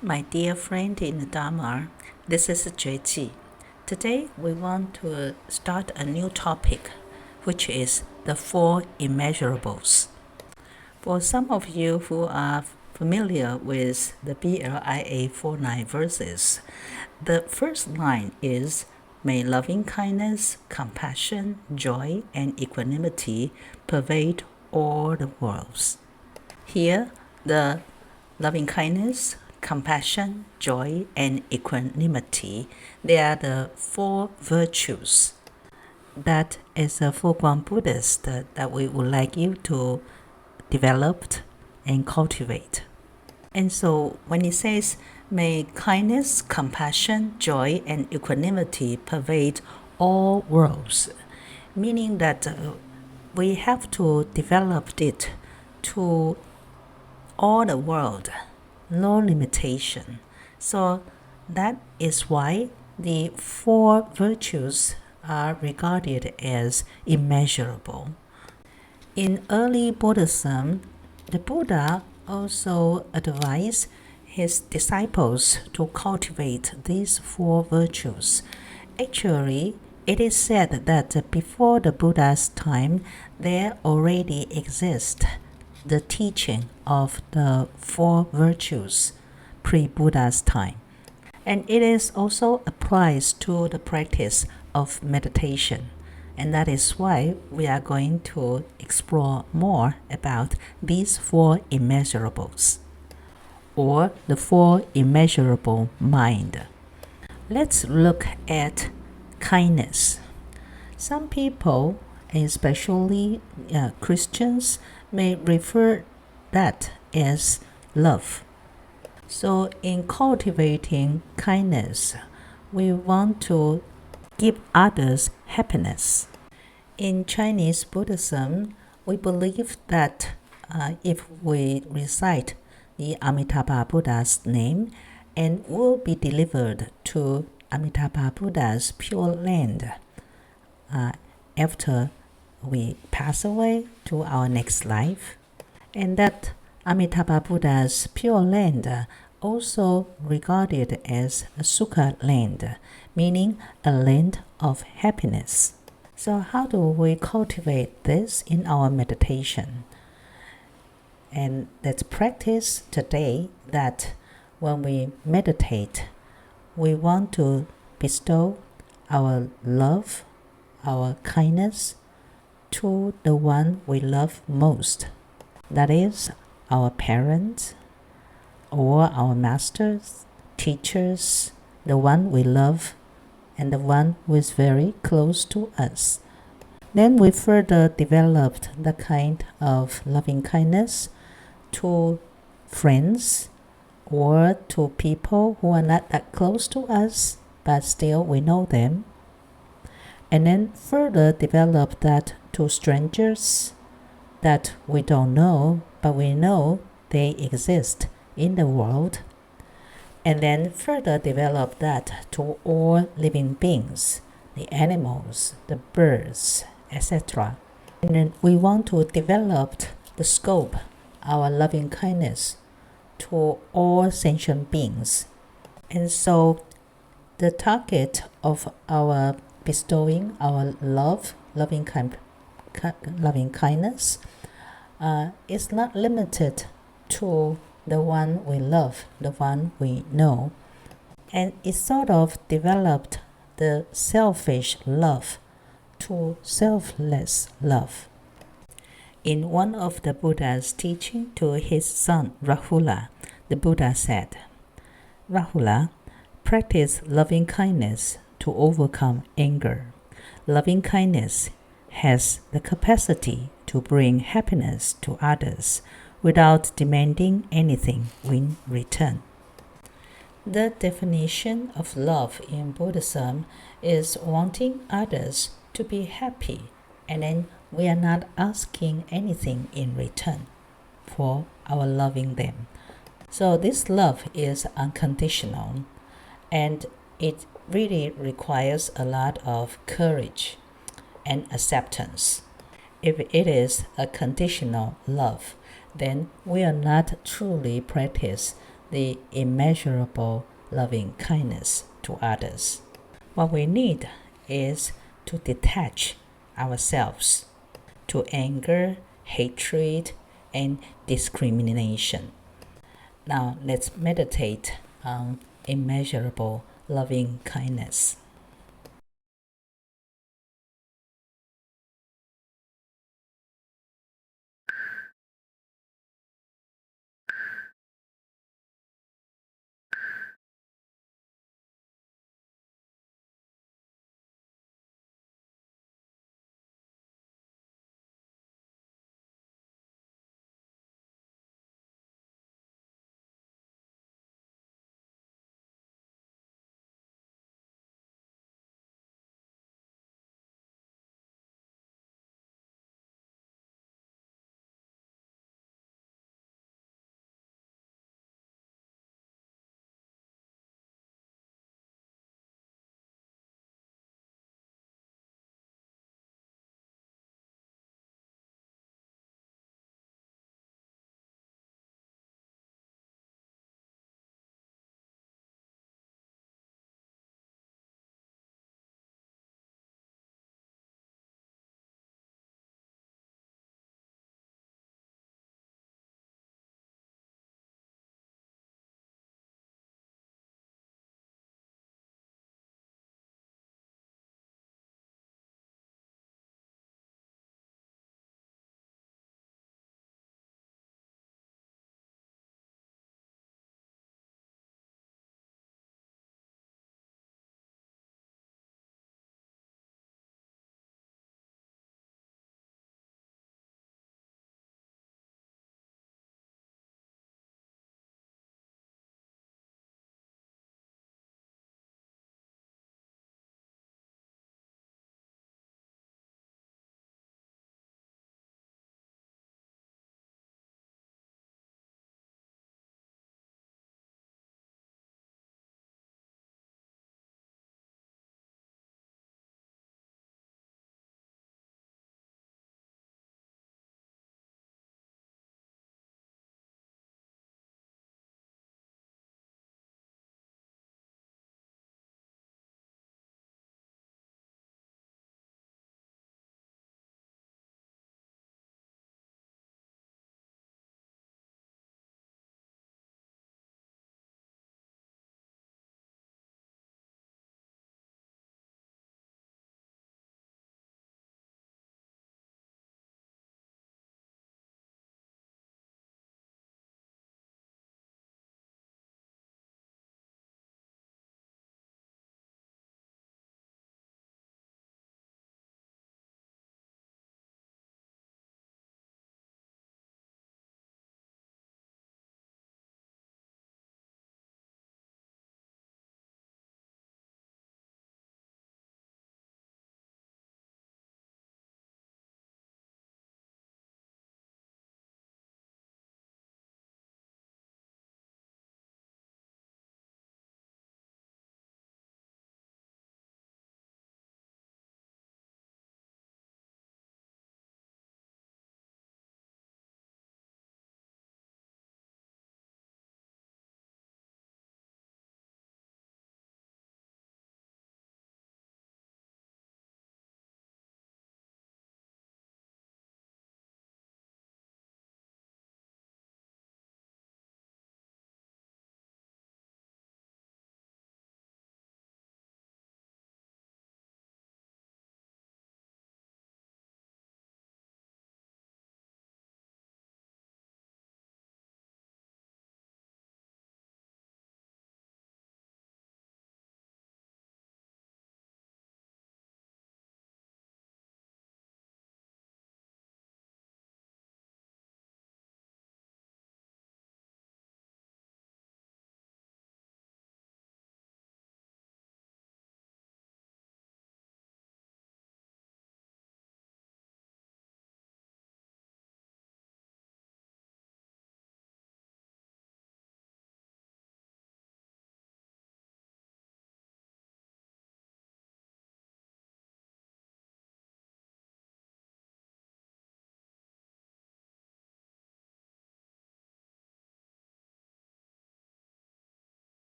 My dear friend in the Dharma, this is Jue Ji. Today we want to start a new topic, which is the Four Immeasurables. For some of you who are familiar with the BLIA 49 verses, the first line is, "May loving kindness, compassion, joy, and equanimity pervade all the worlds." Here, the loving kindness, compassion, joy, and equanimity, they are the four virtues that as a full-grown Buddhist that we would like you to develop and cultivate. And so when it says, may kindness, compassion, joy, and equanimity pervade all worlds, meaning that we have to develop it to all the world, no limitation. So that is why the four virtues are regarded as immeasurable. In early Buddhism, the Buddha also advised his disciples to cultivate these four virtues. Actually, it is said that before the Buddha's time, there already exists the teaching of the four virtues pre-Buddha's time. And it is also applies to the practice of meditation. And that is why we are going to explore more about these four immeasurables, or the four immeasurable mind. Let's look at kindness. Some people, especially Christians, may refer that as love. So in cultivating kindness, we want to give others happiness. In Chinese Buddhism, we believe that if we recite the Amitabha Buddha's name, and will be delivered to Amitabha Buddha's pure land after we pass away to our next life, and that Amitabha Buddha's pure land also regarded as a Sukha land, meaning a land of happiness. So how do we cultivate this in our meditation? And let's practice today that when we meditate, we want to bestow our love, our kindness to the one we love most. That is our parents or our masters, teachers, the one we love and the one who is very close to us. Then we further developed the kind of loving kindness to friends or to people who are not that close to us, but still we know them. And then further develop that to strangers that we don't know, but we know they exist in the world. And then further develop that to all living beings, the animals, the birds, etc. And then we want to develop the scope, our loving kindness, to all sentient beings. And so the target of our bestowing our love, loving kindness is not limited to the one we love, the one we know. And it sort of developed the selfish love to selfless love. In one of the Buddha's teaching to his son Rahula, the Buddha said, "Rahula, practice loving kindness to overcome anger. Loving kindness has the capacity to bring happiness to others without demanding anything in return." The definition of love in Buddhism is wanting others to be happy, and then we are not asking anything in return for our loving them. So this love is unconditional, and it really requires a lot of courage and acceptance. If it is a conditional love, then we are not truly practice the immeasurable loving kindness to others. What we need is to detach ourselves to anger, hatred, and discrimination. Now let's meditate on immeasurable loving kindness.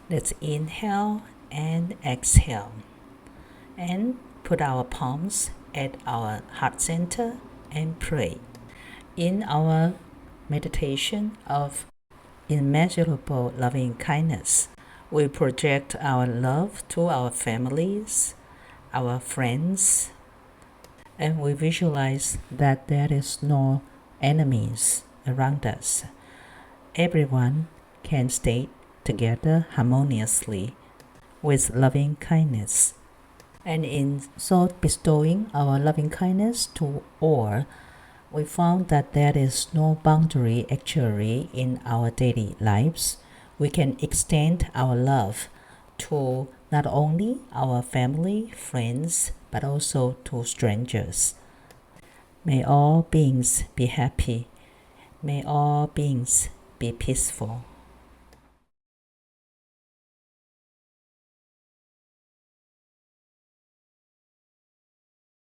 Let's inhale and exhale. And put our palms at our heart center and pray. In our meditation of immeasurable loving kindness, we project our love to our families, our friends, and we visualize that there is no enemies around us. Everyone can stay together harmoniously with loving kindness. And in so bestowing our loving kindness to all, we found that there is no boundary actually in our daily lives. We can extend our love to not only our family, friends, but also to strangers. May all beings be happy. May all beings be peaceful.